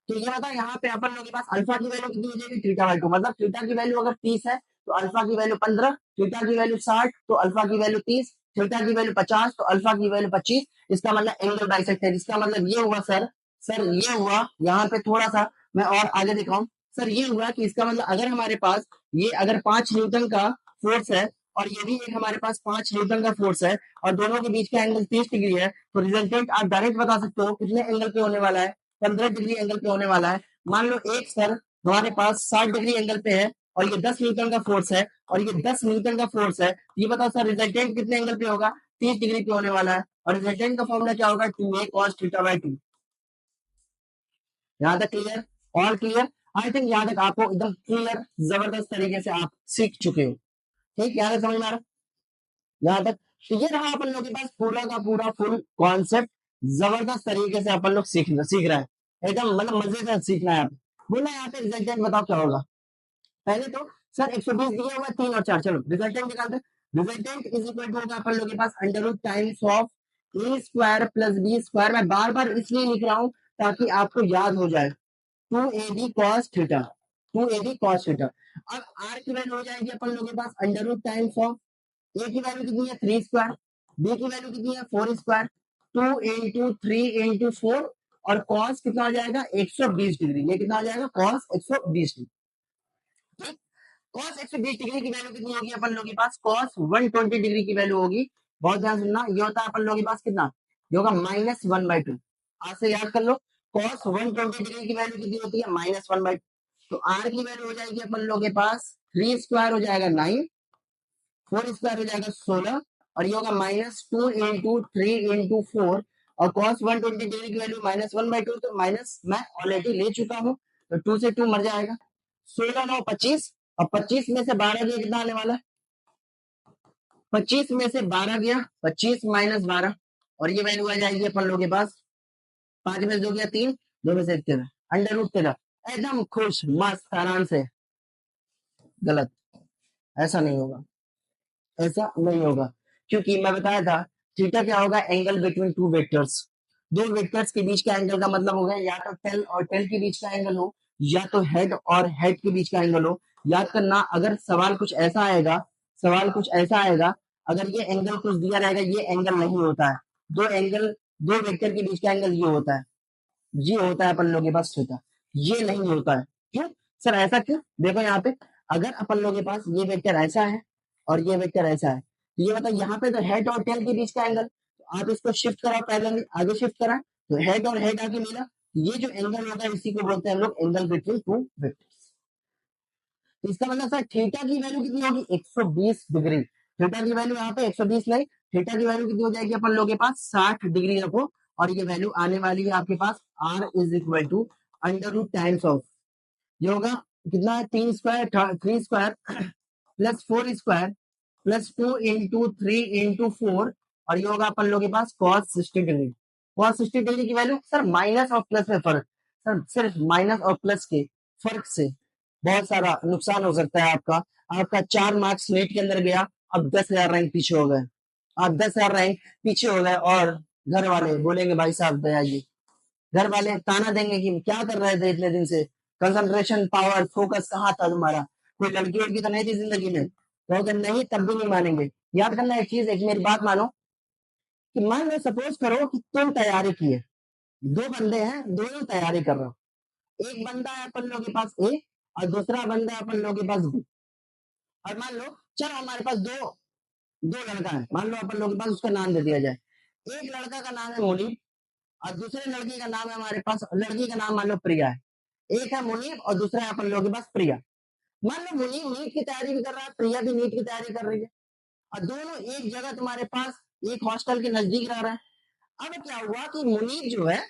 Speaker 1: तो ये बता यहाँ पे अपन लोगों के पास अल्फा की वैल्यू कितनी हो जाएगी, थीटा बाई 2, मतलब थीटा की वैल्यू अगर 30 है तो अल्फा की वैल्यू 15, थीटा की वैल्यू 60 तो अल्फा की वैल्यू 30, थीटा की वैल्यू 50 तो अल्फा की वैल्यू 25। इसका मतलब एंगल बाइसेक्ट है। इसका मतलब ये हुआ सर ये हुआ, यहाँ पे थोड़ा सा मैं और आगे दिखाऊं। सर ये हुआ कि इसका मतलब अगर हमारे पास ये अगर 5 न्यूटन का फोर्स है और ये भी एक हमारे पास 5 न्यूटन का फोर्स है और दोनों के बीच का एंगल 30 डिग्री है, तो रिजल्टेंट आप डायरेक्ट बता सकते हो कितने एंगल पे होने वाला है, 15 डिग्री एंगल पे होने वाला है। मान लो एक सर हमारे पास 60 डिग्री एंगल पे है और ये 10 न्यूटन का फोर्स है और ये 10 न्यूटन का फोर्स है, ये बताओ सर रिजल्टेंट कितने एंगल पे होगा, 30 डिग्री पे होने वाला है। और रिजल्टेंट का फॉर्मूला क्या होगा, 2a cos थीटा बाई 2। यहाँ तक clear, all clear. I think यहाँ तक आपको एकदम क्लियर जबरदस्त तरीके से आप सीख चुके हो। ठीक, यहाँ तक समझ में आ रहा, यहाँ तक। तो ये रहा अपन लोग के पास पूरा का पूरा फुल कॉन्सेप्ट, जबरदस्त तरीके से अपन लोग सीख रहा है, एकदम मतलब मजे से सीखना है। आप बोला यहाँ पे रिजल्टेंट बताओ क्या होगा। पहले तो सर 120 दिया हुआ 3 और 4, चलो रिजल्टेंट निकालते हैं। रिजल्टेंट इज इक्वल टू होगा अपन लोग के पास under root times of A square plus B square. मैं बार बार इसलिए लिख रहा हूँ ताकि आपको याद हो जाए, 2ab cos theta, 2ab cos theta. अब आर की वैल्यू हो जाएगी अपन लोग के पास अंडर रूट टाइम्स ऑफ ए की वैल्यू कितनी है 3 स्क्वायर, बी की वैल्यू कितनी है 4 स्क्वायर, 2 इंटू 3 इंटू 4, और cos कितना आ जाएगा 120 डिग्री। ये कितना आ जाएगा cos 120 डिग्री। cos 120 डिग्री की वैल्यू कितनी होगी अपन लोगों के पास, cos 120 डिग्री की वैल्यू होगी। बहुत ध्यान सुनना, ये होता है अपन लोगों के पास कितना, ये होगा -1/2। आज से याद कर लो, cos 120 डिग्री की वैल्यू कितनी होती है -1/2। तो आर की वैल्यू हो जाएगी अपन लोगों के पास 3 स्क्वायर हो जाएगा 9, 4 स्क्वायर हो जाएगा 16, और ये होगा -2 इंटू 3 इंटू 4, और cos 120 डिग्री की वैल्यू -1/2, तो माइनस मैं ऑलरेडी ले चुका हूँ तो 2 से 2 मर जाएगा, 16 9 25, और 25 में से 12 गया कितना आने वाला है, 25 में से 12 गया 25 -12, और ये वैल्यू आ जाएगी अपन लोगों के पास 5 में से 2 गया 3, 2 में से 1 13, अंडर रूट 13। एकदम खुश मस्त आराम से। गलत, ऐसा नहीं होगा, ऐसा नहीं होगा, क्योंकि मैं बताया था थीटा क्या होगा, एंगल बिटवीन टू वेक्टर्स। दो वेक्टर्स के बीच का एंगल का मतलब हो गया या तो टेल और टेल के बीच का एंगल हो, या तो हेड और हेड के बीच का एंगल हो। याद करना, अगर सवाल कुछ ऐसा आएगा, सवाल कुछ ऐसा आएगा, अगर ये एंगल कुछ दिया रहेगा, ये एंगल नहीं होता है। दो एंगल, दो वेक्टर के बीच का एंगल ये होता है, ये होता है अपन लोग के पास थीटा, ये नहीं होता है। क्यों सर, ऐसा क्यों, देखो यहाँ पे अगर अपन लोग के पास ये वेक्टर ऐसा है और ये वेक्टर ऐसा है, तो ये मतलब यहाँ पे तो हेड और टेल के बीच का एंगल, तो आप इसको शिफ्ट करा, पहले आगे शिफ्ट करा तो हेड और हेड आगे मिला, ये जो एंगल होगा इसी को बोलते हैं हम लोग एंगल बिटवीन टू वेक्टर्स। तो इसका मतलब सर थीटा की वैल्यू कितनी होगी 120 डिग्री, थीटा की वैल्यू यहाँ पे 120 नहीं, थीटा की वैल्यू कितनी हो जाएगी अपन लोग के पास 60 डिग्री रखो, और ये वैल्यू आने वाली है आपके पास r is equal to under root times of, ये होगा कितना है 3 square 3 square plus 4 square plus 2 into 3 into 4, और ये होगा अपन लोग के पास cos 60 डिग्री। cos 60 डिग्री की वैल्यू सर माइनस और प्लस में फर्क, सर सिर्फ माइनस और प्लस के फर्क से बहुत सारा नुकसान हो सकता है आपका। आपका 4 मार्क्स नेट के अंदर गया, अब 10,000 रैंक पीछे हो गए, आप 10,000 रैंक पीछे हो गए, और घर वाले बोलेंगे भाई साहब दया जी, घर वाले ताना देंगे कि क्या कर रहे थे इतने दिन से, कंसंट्रेशन पावर फोकस कहाँ था तुम्हारा, कोई लड़की वड़की तो नहीं थी जिंदगी में, तो अगर नहीं तब भी नहीं मानेंगे। याद करना एक चीज, एक मेरी बात मानो कि मान लो सपोज करो कि तुम तैयारी किए, दो बंदे हैं दोनों तैयारी कर रहे हो, एक बंदा है अपन लोगों के पास ए और दूसरा बंदा है अपन लोगों के पास बी। और मान लो चलो हमारे पास दो दो लड़का है, मान लो अपन लोगों के पास उसका नाम दे दिया जाए, एक लड़का का नाम है मुनीब और दूसरे लड़की का नाम है हमारे पास, लड़की का नाम मान लो प्रिया है, एक है मुनीब और दूसरा है अपन लोगों के पास प्रिया। मान लो मुनीब नीट की तैयारी भी कर रहा है, प्रिया भी नीट की तैयारी कर रही है और दोनों एक जगह तुम्हारे पास एक हॉस्टल के नजदीक रह रहे हैं। अब क्या हुआ कि मुनीब जो है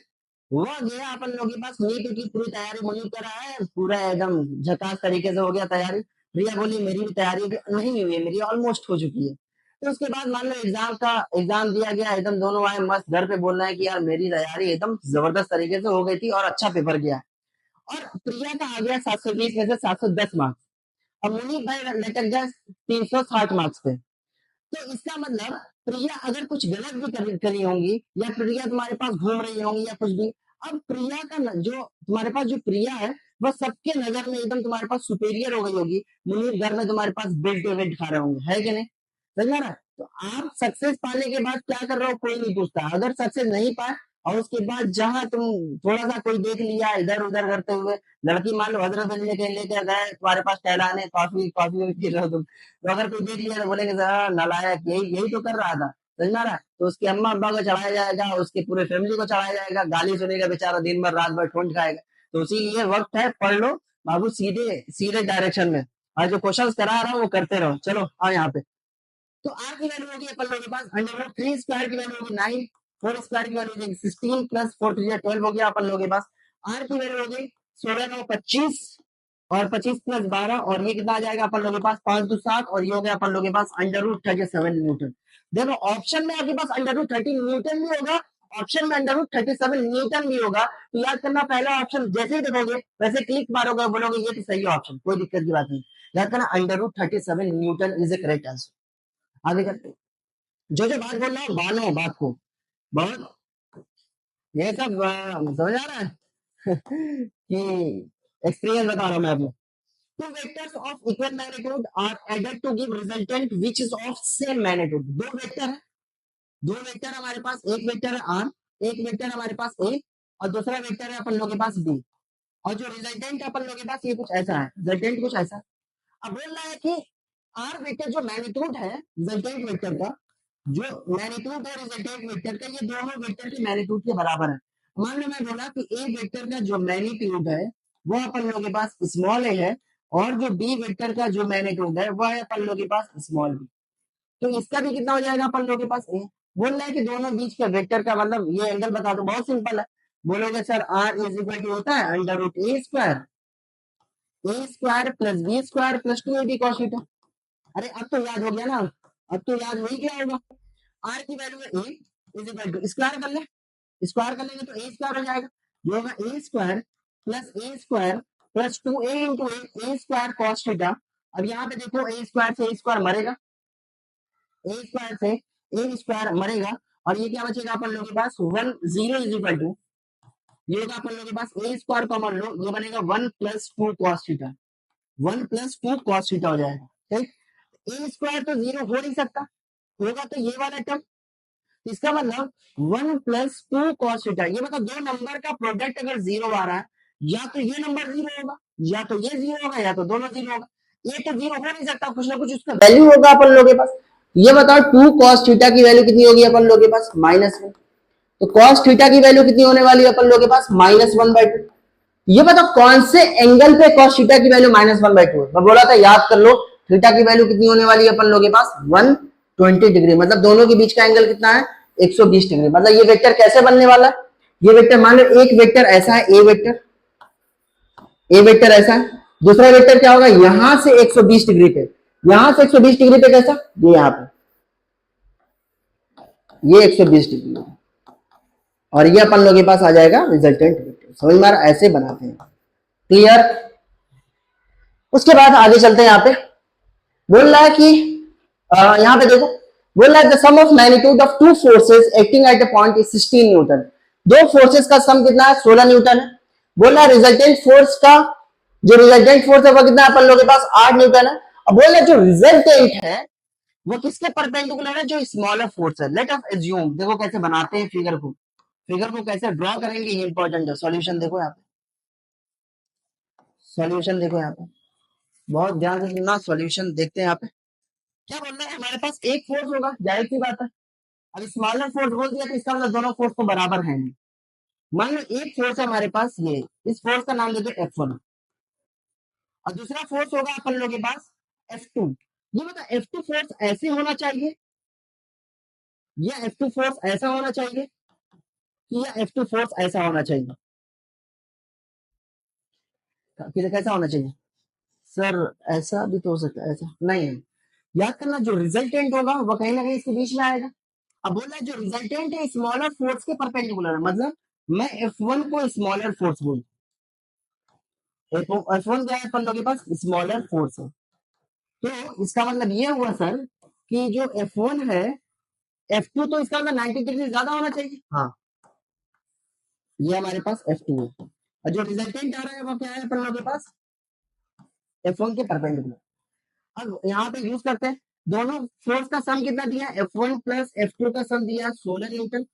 Speaker 1: वह गया अपन लोगों के पास, नीट की पूरी तैयारी मुनीब कर रहा है, पूरा एकदम झकास तरीके से हो गया तैयारी। प्रिया बोली मेरी भी तैयारी नहीं हुई है, मेरी ऑलमोस्ट हो चुकी है। तो उसके बाद मान लो एग्जाम दिया गया, एकदम दोनों आए मस्त घर पे बोल रहे हैं कि यार मेरी तैयारी एकदम जबरदस्त तरीके से हो गई थी और अच्छा पेपर गया। और प्रिया का आ गया 720 में से 710 मार्क्स, और मुनीब भाई लटक गया 360 मार्क्स पे। तो इसका मतलब प्रिया अगर कुछ गलत भी करी होंगी या प्रिया तुम्हारे पास घूम रही होंगी या कुछ भी, अब प्रिया का जो तुम्हारे पास जो प्रिया है वह सबके नजर में एकदम तुम्हारे पास सुपेरियर हो गई होगी, मुनीर घर में तुम्हारे पास बेल्ट टू बेल्ट खा रहे होंगे, है कि नहीं? समझ रहा है? तो आप सक्सेस पाने के बाद क्या कर रहे हो कोई नहीं पूछता, अगर सक्सेस नहीं पाए और उसके बाद जहां तुम थोड़ा सा कोई देख लिया इधर उधर करते हुए, लड़की मान लो हजरत अली लेके लेकर गए तुम्हारे पास टहलाने, कॉफी कॉफी पी रहे हो तुम, तो अगर कोई देख लिया तो बोलेंगे सर नालायक यही यही तो कर रहा था, समझ रहा है? तो उसके अम्मा अब्बा को चढ़ाया जाएगा, उसके पूरे फैमिली को चढ़ाया जाएगा, गाली सुनेगा बेचारा दिन भर रात भर ठोंठ खाएगा। तो इसीलिए वक्त है पढ़ लो बाबू, सीधे सीधे डायरेक्शन में, और जो क्वेश्चंस करा रहा हूँ वो करते रहो। चलो आओ यहाँ पे। तो आर की वैल्यू होगी अपन लोगों के पास अंडर रूट 3 स्क्वायर की वैल्यू होगी 9, 4 स्क्वायर की वैल्यू होगी 16 प्लस 4 3 12 हो गया अपन लोगों के पास। आर की वैल्यू होगी 16 9 25 और 25 प्लस 12 और ये कितना आ जाएगा अपन लोगों के पास 5 2 7 और ये हो गया अपन लोगों के पास अंडर रूट 37 न्यूटन। देखो ऑप्शन में आपके पास अंडर रूट 30 न्यूटन भी होगा, ऑप्शन में अंडर रूट 37 न्यूटन भी होगा। तो याद करना पहला ऑप्शन जैसे ही देखोगे वैसे क्लिक मारोगे बोलोगे ये तो सही है ऑप्शन, कोई दिक्कत की बात नहीं। याद करना under root 37 newton is a correct answer. आगे करते हैं। जो जो बात बोल रहा हूँ मानो बात को, बहुत ये सब समझ आ रहा है कि एक्सपीरियंस बता रहा हूँ मैं आपको। Two vectors of equal magnitude are added to give resultant which is of same magnitude। दो वेक्टर है, दो वेक्टर हमारे पास, एक वेक्टर है आर, एक वेक्टर हमारे पास ए और दूसरा वेक्टर है अपन लोगों के पास बी, और जो रिजल्टेंट है अपन लोगों के पास ये कुछ ऐसा है, रिजल्टेंट कुछ ऐसा। अब बोल रहा है कि आर वेक्टर जो मैग्नीट्यूड है रिजल्टेंट वेक्टर का, जो मैग्नीट्यूड है रिजल्टेंट वेक्टर का, ये दोनों वेक्टर के मैग्नीट्यूड के बराबर है। मान लो मैं बोला कि ए वेक्टर का जो मैग्नीट्यूड है वो अपन लोगों के पास स्मॉल ए है और जो बी वेक्टर का जो मैग्नीट्यूड है वो है अपन लोगों के पास स्मॉल बी। तो इसका भी कितना हो जाएगा अपन लोगों के पास ए। बोल रहा है कि दोनों बीच का वेक्टर का मतलब ये एंगल बता दो, बहुत सिंपल है। बोलोगे sir R is equal to होता है under root A square plus B square plus 2ab cos theta. अरे अब तो याद हो गया ना, अब तो याद हो ही गया होगा। आर की वैल्यू है ए इज इक्वल टू स्क्वायर कर ले, स्क्वायर कर लेंगे तो ए स्क्वायर हो जाएगा, ये होगा ए स्क्वायर प्लस 2a इंटू ए स्क्वायर cos थीटा। अब यहाँ पे देखो ए स्क्वायर से ए स्क्वायर मरेगा, ए स्क्वायर से ए स्क्वायर मरेगा और ये क्या बचेगा अपन लोगों के पास 1 0 इज इक्वल टू, ये होगा अपन लोगों के पास ए स्क्वायर कॉमन लो, ये बनेगा 1 plus 2 cos theta, 1 plus 2 cos theta हो जाएगा। ठीक, ए स्क्वायर तो जीरो हो नहीं सकता, होगा तो ये वाला टर्म, इसका मतलब 1 प्लस 2 cos थीटा, ये मतलब दो नंबर का प्रोडक्ट अगर जीरो आ रहा है या तो ये नंबर जीरो होगा या तो ये जीरो होगा या तो दोनों जीरो होगा, ये तो जीरो हो नहीं सकता, कुछ ना कुछ उसका वैल्यू होगा अपन लोगों के पास। ये बताओ 2 cos थीटा की वैल्यू कितनी होगी अपन लोगों के पास -1, तो cos थीटा की वैल्यू कितनी होने वाली है अपन लोगों के पास -1/2। ये बताओ कौन से एंगल पे cos थीटा की वैल्यू -1/2 है, मैं बोला था याद कर लो, थीटा की वैल्यू कितनी होने वाली है अपन लोगों के पास 120 डिग्री, मतलब दोनों के बीच का एंगल कितना है 120 डिग्री। मतलब ये वेक्टर कैसे बनने वाला है, ये वेक्टर मान लो एक वेक्टर ऐसा है ए वेक्टर ऐसा है, दूसरा वेक्टर क्या होगा यहां से 120 डिग्री पे, यहां से 120 डिग्री पे कैसा, ये यहां पे ये 120 डिग्री और ये अपन लोगों के पास आ जाएगा रिजल्टेंट वेक्टर। समझ में आ रहा है? ऐसे बनाते हैं, क्लियर। उसके बाद आगे चलते हैं, यहाँ पे बोल रहा है कि यहाँ पे देखो बोल रहा है the sum of magnitude of two forces acting at a point is 16 newton. दो फोर्सेस का सम कितना है? 16 न्यूटन है। बोल रहा है रिजल्टेंट फोर्स का जो रिजल्टेंट फोर्स है वो कितना है अपन लोगों के पास? 8 न्यूटन है। अब बोल रहा है जो रिजल्टेंट है वो किसके परपेंडिकुलर है? जो स्मॉलर फोर्स है। लेट अस एज्यूम, देखो कैसे बनाते हैं फिगर को, फिगर को कैसे ड्रॉ करेंगे ये इंपॉर्टेंट है। सॉल्यूशन देखो यहाँ पे, सॉल्यूशन देखो यहाँ पे, बहुत ध्यान से सुनना। सॉल्यूशन देखते हैं यहाँ पे क्या बोल रहा है। हमारे पास एक फोर्स होगा, जाहिर सी बात है। अब स्मॉलर फोर्स बोल दिया तो इसका मतलब दोनों फोर्स तो बराबर है नहीं। मान लो एक फोर्स है हमारे पास ये, इस फोर्स का नाम देते F1 और दूसरा फोर्स होगा अपन लोगों के पास F2। ये बता F2 फोर्स ऐसे होना चाहिए या F2 फोर्स ऐसा होना चाहिए कि या F2 फोर्स ऐसा होना चाहिए? कैसा होना चाहिए सर? ऐसा भी तो हो सकता है, ऐसा नहीं है। याद करना जो रिजल्टेंट होगा वो कहीं ना कहीं इसके बीच में आएगा। अब बोल रहा है जो रिजल्टेंट है स्मॉलर फोर्स के परपेंडिकुलर है, मतलब मैं F1 को स्मॉलर फोर्स बोलूं। F1 क्या है अपन लोगों के पास? स्मॉलर फोर्स है। तो इसका मतलब ये हुआ सर कि जो F1 है, F2 तो इसका मतलब 90 डिग्री ज्यादा होना चाहिए। हाँ, ये हमारे पास F2 है और जो रिजल्टेंट आ रहा है वो क्या है अपन लोगों के पास? F1 के परपेंडिकुलर। अब यहाँ पे यूज करते हैं, दोनों फोर्स का सम कितना दिया? F1 प्लस F2 का सम दिया 16 न्यूटन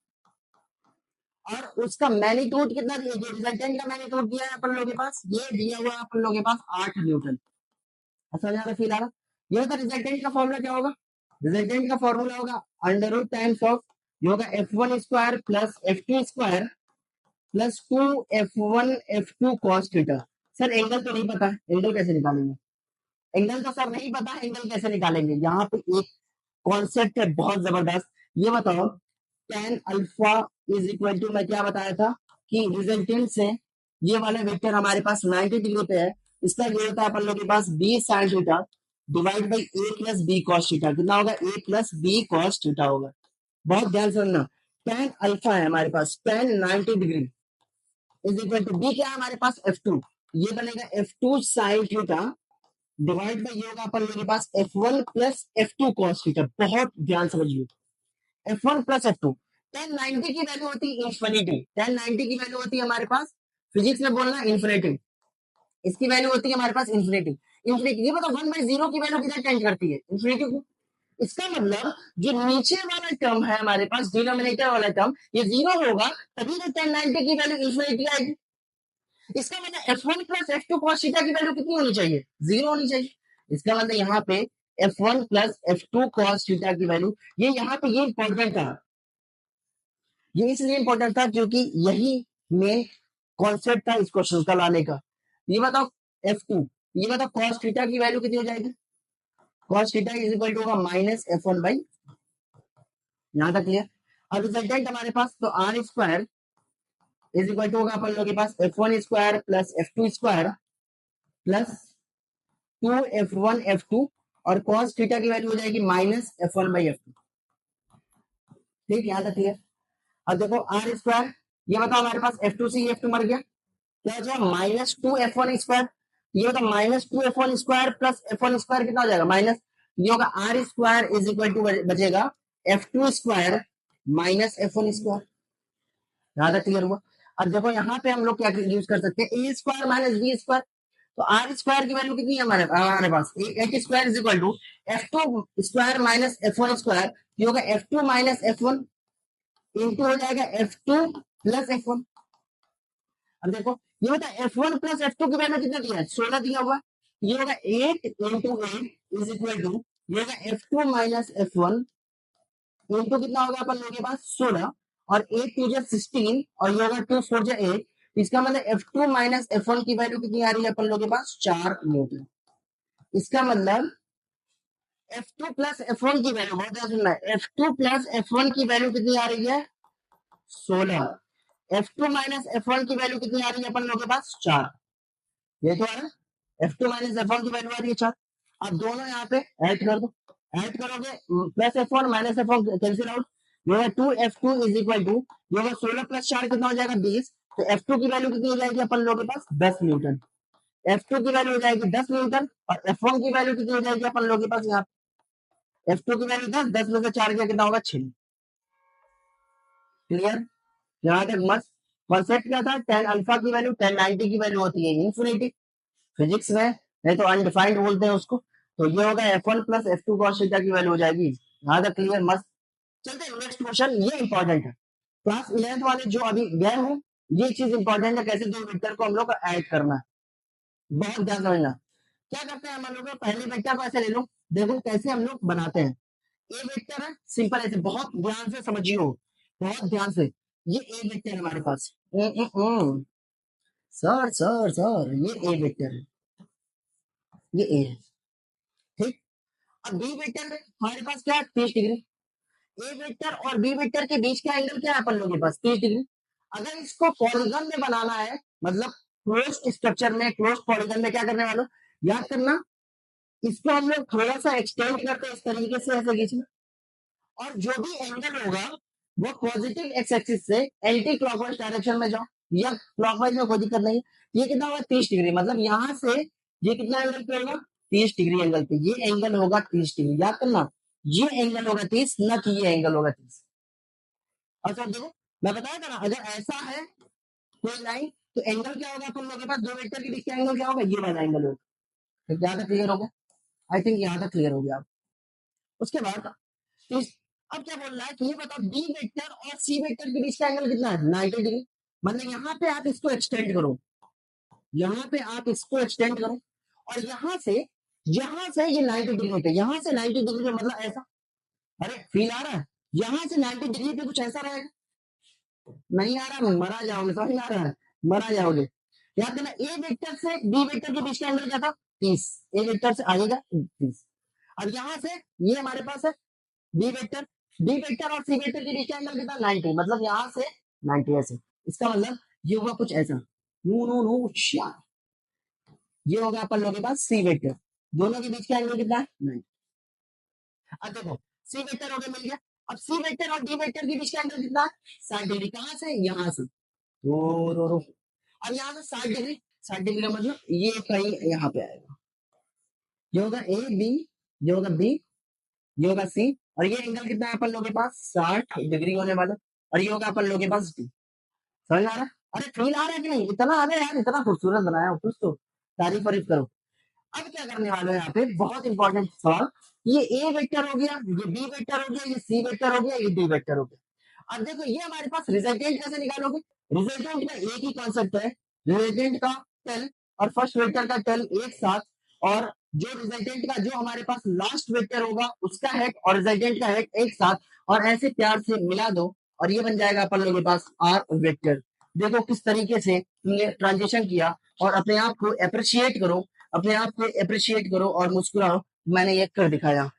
Speaker 1: और उसका मैग्नीट्यूड कितना दिया? जो रिजल्टेंट का मैग्नीट्यूड दिया है अपन लोगों के पास, ये दिया हुआ है अपन लोगों के पास 8 न्यूटन। समझ आ रहा फील आ रहा? ये होता रिजल्टेंट का फॉर्मूला क्या होगा? रिजल्टेंट का फॉर्मूला होगा अंडर रूट टाइम्स ऑफ, ये होगा F1 square plus F2 square plus 2 F1 F2 cos theta. Sir angle तो नहीं पता है, एंगल कैसे निकालेंगे? एंगल तो सर नहीं पता, एंगल कैसे निकालेंगे? यहाँ पे एक कॉन्सेप्ट है बहुत जबरदस्त। ये बताओ tan alpha is equal to, मैं क्या बताया था कि रिजल्टेंट से ये वाला वेक्टर हमारे पास 90 डिग्री पे है, इसका ये होता है अपन लोग के पास b sin theta divide by a plus b cos theta. कितना होगा? a plus b cos theta होगा। बहुत ध्यान से सुनना, tan अल्फा है हमारे पास, tan 90 degree is equal to b क्या है हमारे पास? F2। ये बनेगा F2 sin theta divide by ये होगा अपन लोग के पास F1 plus F2 cos theta. बहुत ध्यान समझिए, F1 प्लस F2। टेन 90 की वैल्यू होती है इंफिनिटी, टेन 90 की वैल्यू होती है हमारे पास, फिजिक्स में बोलना इंफिनिटी, इसकी वैल्यू होती है हमारे पास इंफिनिटी। इंफिनिटी ये मतलब 1/0 की वैल्यू कितना टेंड करती है? इंफिनिटी को। इसका मतलब जो नीचे वाला टर्म है हमारे पास, डिनोमिनेटर वाला टर्म, ये 0 होगा तभी तो टेन 90 की वैल्यू इंफिनिटी आएगी। इसका मतलब F1 plus F2 cos theta की वैल्यू कितनी होनी चाहिए? 0 होनी चाहिए। इसका मतलब यहाँ पे F1 plus F2 cos theta की वैल्यू, ये यहाँ पे ये इंपॉर्टेंट था, ये इसलिए इंपॉर्टेंट था क्योंकि यही मेन कॉन्सेप्ट था इस क्वेश्चन का लाने का। ये बताओ F2, ये बताओ cos थीटा की वैल्यू कितनी हो जाएगी? cos theta is equal to होगा माइनस F1 बाई, यहाँ तक क्लियर? अब रिजल्टेंट हमारे पास तो R square is equal to होगा अपन लोगों के पास F1 square plus F2 square plus 2 F1 F2 और cos थीटा की वैल्यू हो जाएगी माइनस F1 बाई F2। ठीक, यहाँ तक क्लियर? अब देखो आर स्क्वायर, ये बताओ हमारे पास F2 से F2 मर गया, क्या हो जाएगा? -2 F1 स्क्वायर। ये होगा -2 F1 square plus F1 square कितना हो जाएगा? माइनस, ये होगा R square is equal to बचेगा F2 square minus F1 square. यहाँ तक क्लियर हुआ? अब देखो यहाँ पे हम लोग क्या यूज कर सकते हैं, A square minus B square. तो आर स्क्वायर की वैल्यू कितनी है हमारे पास? H square is equal to F2 square minus F1 square. ये होगा F2 माइनस F1 इंटू हो जाएगा F2 प्लस F1। अब देखो ये होता है F1 प्लस F2 की वैल्यू कितना दिया है? 16 दिया हुआ। ये होगा 8 इंटू 8 इज इक्वल टू, ये होगा F2 माइनस F1 इंटू कितना होगा अपन लोगों के पास? 16 और 8 टू जा 16 और ये होगा 2 4 जा 8। इसका मतलब F2 माइनस F1 की वैल्यू कितनी आ रही है अपन लोगों के पास? 4 न्यूटन। इसका मतलब F2 प्लस F1 की वैल्यू, बहुत ध्यान सुनना है, F2 प्लस F1 की वैल्यू कितनी आ रही है? 16। F2 माइनस F1 की वैल्यू कितनी आ रही है अपन लोगों के पास? 4। ये तो है ना, F2 माइनस F1 की वैल्यू आ रही है 4। अब दोनों यहाँ पे ऐड कर दो, ऐड करोगे plus F1 minus F1 cancel out, ये होगा 2F2 इज इक्वल टू, ये होगा 16 प्लस 4 कितना हो जाएगा? 20। तो F2 की वैल्यू कितनी हो जाएगी अपन लोगों के पास? 10 न्यूटन। F2 की वैल्यू हो जाएगी 10 न्यूटन और F1 की वैल्यू कितनी हो जाएगी अपन लोगों के पास यहाँ? F2 की वैल्यू 10, 10 में से 4 गया कितना होगा 6। क्लियर? यहाँ तक मस्त। कॉन्सेप्ट क्या था, टेन अल्फा की वैल्यू 1090 की वैल्यू होती है इन्फिनिटी फिजिक्स में, नहीं तो अनडिफाइंड बोलते हैं उसको। तो ये होगा F1 plus F2 cos theta की वैल्यू हो जाएगी। यहाँ तक क्लियर? मस्त। चलते हैं नेक्स्ट क्वेश्चन, ये इंपॉर्टेंट है। क्लास 11th वाले जो अभी गए हो, ये चीज इंपॉर्टेंट है, कैसे दो वेक्टर को हम लोग को ऐड करना है। बहुत ध्यान समझना। क्या करते हैं हम लोग, पहले वेक्टर को ऐसे ले लो, देखो कैसे हम लोग बनाते हैं। ए वेक्टर है, सिंपल ऐसे, बहुत ध्यान से समझियो, बहुत ध्यान से। ये ए वेक्टर है हमारे पास। सर सर सर, ये ए वेक्टर है, ये ए है, ठीक। अब बी वेक्टर में हमारे पास क्या है, 30 डिग्री। ए वेक्टर और बी वेक्टर के बीच का एंगल क्या है अपन लोगों के पास, 30 डिग्री। अगर इसको पॉलीगन में बनाना है, मतलब क्लोज्ड स्ट्रक्चर में, क्लोज्ड पॉलीगन में, क्या करने वालों, याद करना, इसको हम लोग थोड़ा सा एक्सटेंड करते हैं इस तरीके से, ऐसे खींचना, और जो भी एंगल होगा वो पॉजिटिव एक्स एक्सिस से एंटी क्लॉकवाइज डायरेक्शन में जाओ, या क्लॉकवाइज में कोई दिक्कत नहीं है। ये कितना होगा, 30 डिग्री, मतलब यहां से ये कितना एंगल पे होगा, 30 डिग्री एंगल पे। ये एंगल होगा 30 डिग्री, याद करना, ये एंगल होगा 30, न कि ये एंगल होगा 30। अच्छा देखो, मैं बताया था ना, अगर ऐसा है कोई लाइन, तो एंगल क्या होगा अपन लोगों के पास, दो वेक्टर के बीच का एंगल क्या होगा, ये वाला एंगल होगा। तो यहाँ तक क्लियर हो गया? आई थिंक यहाँ तक क्लियर हो गया आप। उसके बाद अब क्या बोल रहा है कि ये बताओ, बी वेक्टर और सी वेक्टर के बीच का एंगल कितना है, 90 डिग्री। मतलब यहाँ पे आप इसको एक्सटेंड करो, यहाँ पे आप इसको एक्सटेंड करो, और यहाँ से ये 90 डिग्री पे, यहाँ से 90 डिग्री पे, मतलब ऐसा। अरे फील आ रहा है? यहाँ से 90 डिग्री पे कुछ ऐसा रहेगा, नहीं आ रहा, मरा जाओगे, समझ आ रहा है, मरा जाओगे। याद करना, ए वेक्टर से बी वेक्टर के बीच का एंगल क्या था, 30। ए वेक्टर से आएगा 30। अब यहाँ से ये हमारे पास है बी वेक्टर, बी वेक्टर और सी वेक्टर के बीच का एंगल कितना, 90, मतलब यहाँ से 90 ऐसे। इसका मतलब ये होगा कुछ ऐसा, नो नो नो श्या। ये होगा अपन लोगों के पास सी वेक्टर, दोनों के बीच का एंगल कितना है, 90। अब देखो, सी वेक्टर हो गया, मिल गया। अब सी वेक्टर और डी वेक्टर के बीच का एंगल कितना है, 60 डिग्री। कहां से, यहाँ से, रो। अब यहाँ से 60 डिग्री, 60 डिग्री का मतलब ये कहीं यहाँ पे आएगा। ये होगा ए बी, ये होगा बी, ये होगा सी, और ये एंगल कितना है अपन लोगों के पास, 60 डिग्री होने वाला। और ये होगा अपन लोगों के पास डी। समझ आ रहा है? अरे फील आ रहा है कि नहीं, इतना आ रहा है यार, इतना खूबसूरत बनाया हो, कुछ तो तारीफ वारीफ करो। अब क्या करने वाले हैं यहाँ पे, बहुत इंपॉर्टेंट सवाल। ये ए वेक्टर हो गया, ये बी वेक्टर हो गया, ये सी वेक्टर हो गया, ये डी वेक्टर हो गया। अब देखो, ये हमारे पास रिजल्टेंट कैसे निकालोगे, रिजल्टेंट का एक ही कॉन्सेप्ट है, रिजल्टेंट का टेल और फर्स्ट वेक्टर का टेल एक साथ, और जो रिजल्टेंट का जो हमारे पास लास्ट वेक्टर होगा उसका हेड और रिजल्टेंट का हेड एक साथ, और ऐसे प्यार से मिला दो, और ये बन जाएगा अपन लोगों के पास आर वेक्टर। देखो किस तरीके से तुमने ट्रांजिशन किया, और अपने आप को अप्रिशिएट करो, अपने आप को अप्रिशिएट करो और मुस्कुराओ, मैंने ये कर दिखाया।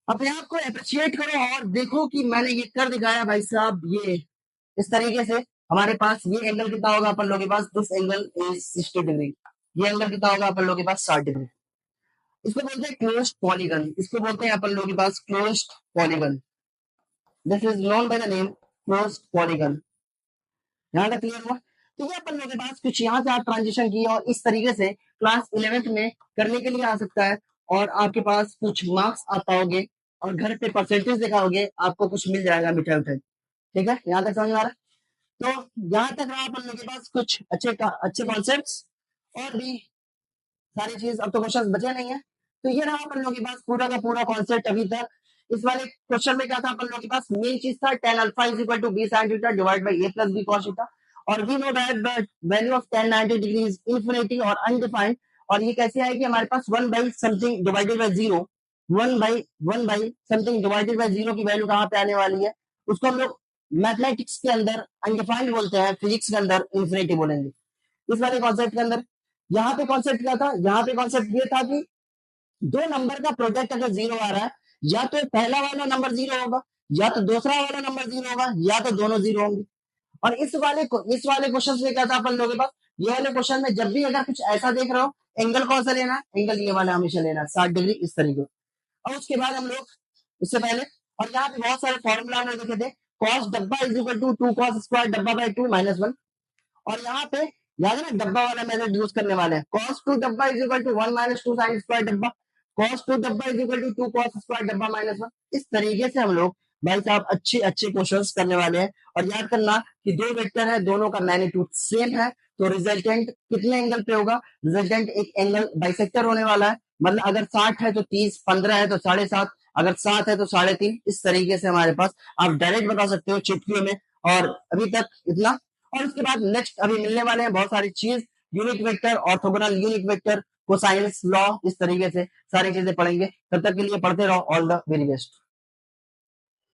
Speaker 1: अपने आप को अप्रिशिएट करो और देखो कि मैंने ये कर दिखाया भाई साहब। ये इस तरीके से हमारे पास ये एंगल कितना होगा अपन लोगों के पास, दिस एंगल इज 60 डिग्री। ये एंगल कितना होगा अपन लोगों के पास, 60 डिग्री। इसको बोलते हैं क्लोज्ड पॉलीगन, इसको बोलते हैं अपन लोगों के पास closed polygon. This is known by the name closed polygon. यहाँ तक क्लियर हुआ? तो ये अपन लोगों के पास कुछ यहाँ से आप ट्रांजिशन किए, और इस तरीके से क्लास 11th में करने के लिए आ सकता है, और आपके पास कुछ मार्क्स आप पाओगे, और घर पे परसेंटेज दिखाओगे, आपको कुछ मिल जाएगा मिठाई उठाई। ठीक है, यहाँ तक समझ में आ रहा है? तो यहाँ तक रहा अपन लोगों के पास कुछ अच्छे कॉन्सेप्ट्स, और भी सारी चीज। अब तो क्वेश्चन बचे नहीं है। तो ये रहा अपन लोगों के पास पूरा का पूरा कॉन्सेप्ट अभी तक। इस वाले क्वेश्चन में क्या था अपन लोगों के पास, मेन चीज था tan alpha is equal to b sin theta divide by a plus b cos theta, और we know that the value of tan 90 degree is infinity और अनडिफाइंड। और ये कैसे आएगी, हमारे पास 1 by something divided by 0, 1 by something divided by 0 की value कहाँ पे आने वाली है, उसको हम लोग मैथमेटिक्स के अंदर अनडिफाइंड बोलते हैं, फिजिक्स के अंदर इन्फिनिटी बोलेंगे। इस वाले कॉन्सेप्ट के अंदर यहाँ पे कॉन्सेप्ट क्या था, यहाँ पे कॉन्सेप्ट ये था कि दो नंबर का प्रोडक्ट अगर 0 आ रहा है, या तो पहला वाला नंबर 0 होगा, या तो दूसरा वाला नंबर 0 होगा, या तो दोनों 0 होंगे। और इस वाले क्वेश्चन में क्या था अपन लोगों के पास, ये वाले क्वेश्चन में जब भी अगर कुछ ऐसा देख रहे हो, एंगल कौन सा लेना है, एंगल ये वाला हमेशा लेना है, 60 डिग्री इस तरीके। और उसके बाद हम लोग उससे पहले, और यहाँ पे बहुत सारे फॉर्मूला हमने देखे थे, कॉस डब्बा is equal to 2 cos square डब्बा बाय 2 -1। और यहाँ पे याद है ना, डब्बा वाला मेथड यूज करने वाले हैं, cos 2 डब्बा is equal to 1 - 2 sin square डब्बा। cos 2 डब्बा is equal to 2 cos square डब्बा माइनस 1। इस तरीके से हम लोग भाई साहब अच्छे अच्छे क्वेश्चंस करने वाले हैं। और याद करना कि दो वेक्टर है, दोनों का मैग्नीट्यूड सेम है, तो रिजल्टेंट कितने एंगल पे होगा? रिजल्टेंट एक एंगल बाइसेक्टर होने वाला है। मतलब अगर 60 है तो 30, 15 है तो 7.5, अगर 7 है तो 3.5। इस तरीके से हमारे पास आप डायरेक्ट बता सकते हो चुटकियों में। और अभी तक इतना। और उसके बाद नेक्स्ट अभी मिलने वाले हैं बहुत सारी चीज, unit vector, orthogonal unit vector, cosines law, इस तरीके से सारी चीजें पढ़ेंगे। तब तक के लिए पढ़ते रहो। All the very best.